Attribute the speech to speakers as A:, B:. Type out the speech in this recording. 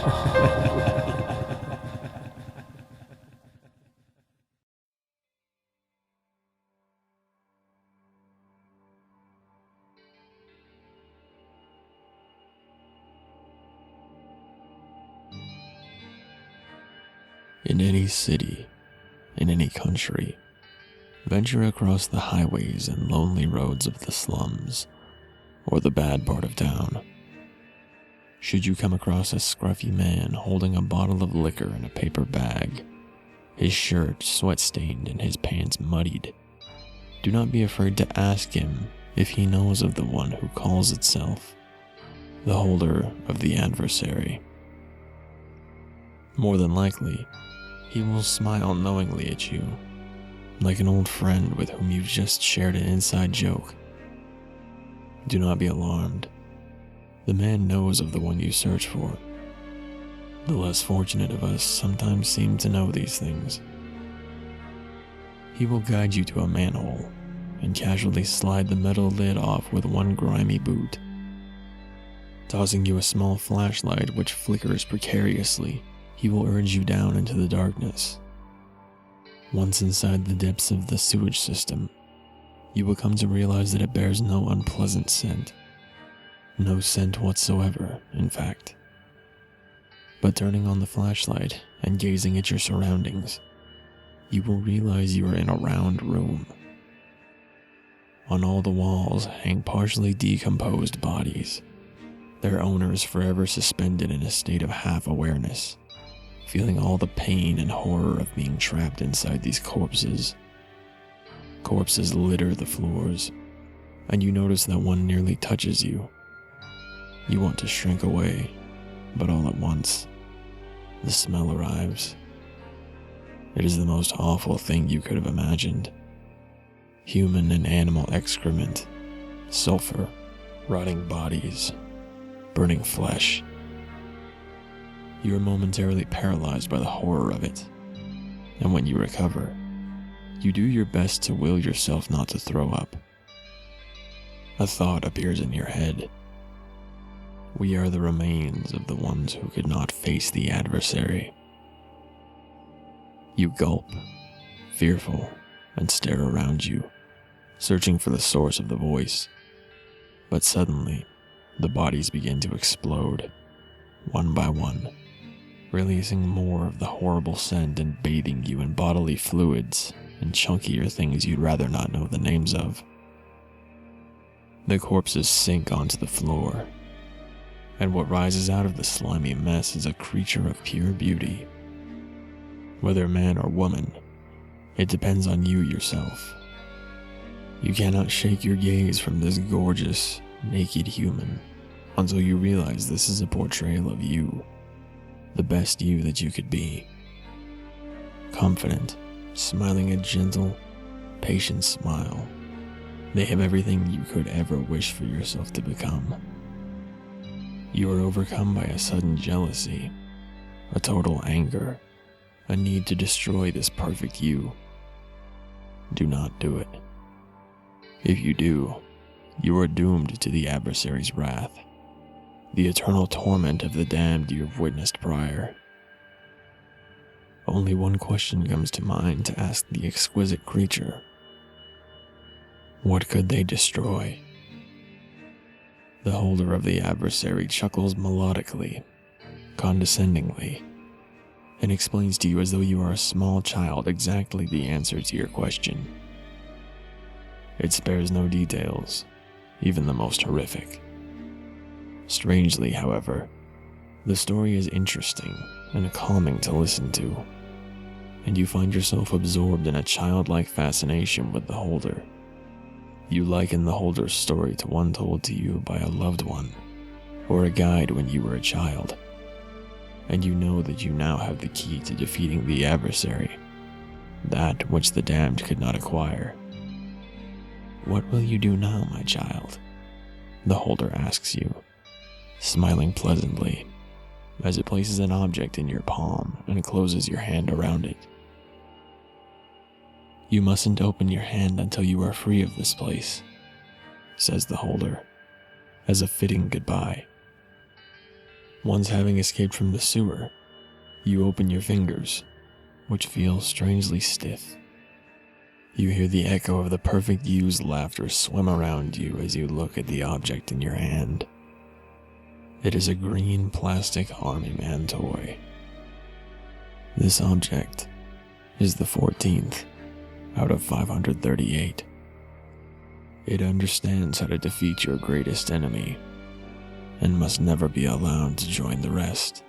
A: In any city, in any country, venture across the highways and lonely roads of the slums, or the bad part of town. Should you come across a scruffy man holding a bottle of liquor in a paper bag, his shirt sweat-stained and his pants muddied, do not be afraid to ask him if he knows of the one who calls itself the holder of the Adversary. More than likely, he will smile knowingly at you, like an old friend with whom you've just shared an inside joke. Do not be alarmed. The man knows of the one you search for. The less fortunate of us sometimes seem to know these things. He will guide you to a manhole and casually slide the metal lid off with one grimy boot, tossing you a small flashlight which flickers precariously. He will urge you down into the darkness. Once inside the depths of the sewage system, you will come to realize that it bears no unpleasant scent. No scent whatsoever, in fact. But turning on the flashlight and gazing at your surroundings, you will realize you are in a round room. On all the walls hang partially decomposed bodies, their owners forever suspended in a state of half-awareness, feeling all the pain and horror of being trapped inside these corpses. Corpses litter the floors, and you notice that one nearly touches you. You want to shrink away, but all at once, the smell arrives. It is the most awful thing you could have imagined. Human and animal excrement, sulfur, rotting bodies, burning flesh. You are momentarily paralyzed by the horror of it, and when you recover, you do your best to will yourself not to throw up. A thought appears in your head. We are the remains of the ones who could not face the Adversary. You gulp, fearful, and stare around you, searching for the source of the voice. But suddenly, the bodies begin to explode, one by one, releasing more of the horrible scent and bathing you in bodily fluids and chunkier things you'd rather not know the names of. The corpses sink onto the floor, and what rises out of the slimy mess is a creature of pure beauty. Whether man or woman, it depends on you yourself. You cannot shake your gaze from this gorgeous, naked human until you realize this is a portrayal of you, the best you that you could be. Confident, smiling a gentle, patient smile. They have everything you could ever wish for yourself to become. You are overcome by a sudden jealousy, a total anger, a need to destroy this perfect you. Do not do it. If you do, you are doomed to the Adversary's wrath, the eternal torment of the damned you have witnessed prior. Only one question comes to mind to ask the exquisite creature. What could they destroy? The holder of the Adversary chuckles melodically, condescendingly, and explains to you as though you are a small child exactly the answer to your question. It spares no details, even the most horrific. Strangely, however, the story is interesting and calming to listen to, and you find yourself absorbed in a childlike fascination with the holder. You liken the holder's story to one told to you by a loved one, or a guide when you were a child, and you know that you now have the key to defeating the Adversary, that which the damned could not acquire. What will you do now, my child? The holder asks you, smiling pleasantly, as it places an object in your palm and closes your hand around it. You mustn't open your hand until you are free of this place, says the holder, as a fitting goodbye. Once having escaped from the sewer, you open your fingers, which feel strangely stiff. You hear the echo of the perfect U's laughter swim around you as you look at the object in your hand. It is a green plastic Army Man toy. This object is the 14th out of 538. It understands how to defeat your greatest enemy and must never be allowed to join the rest.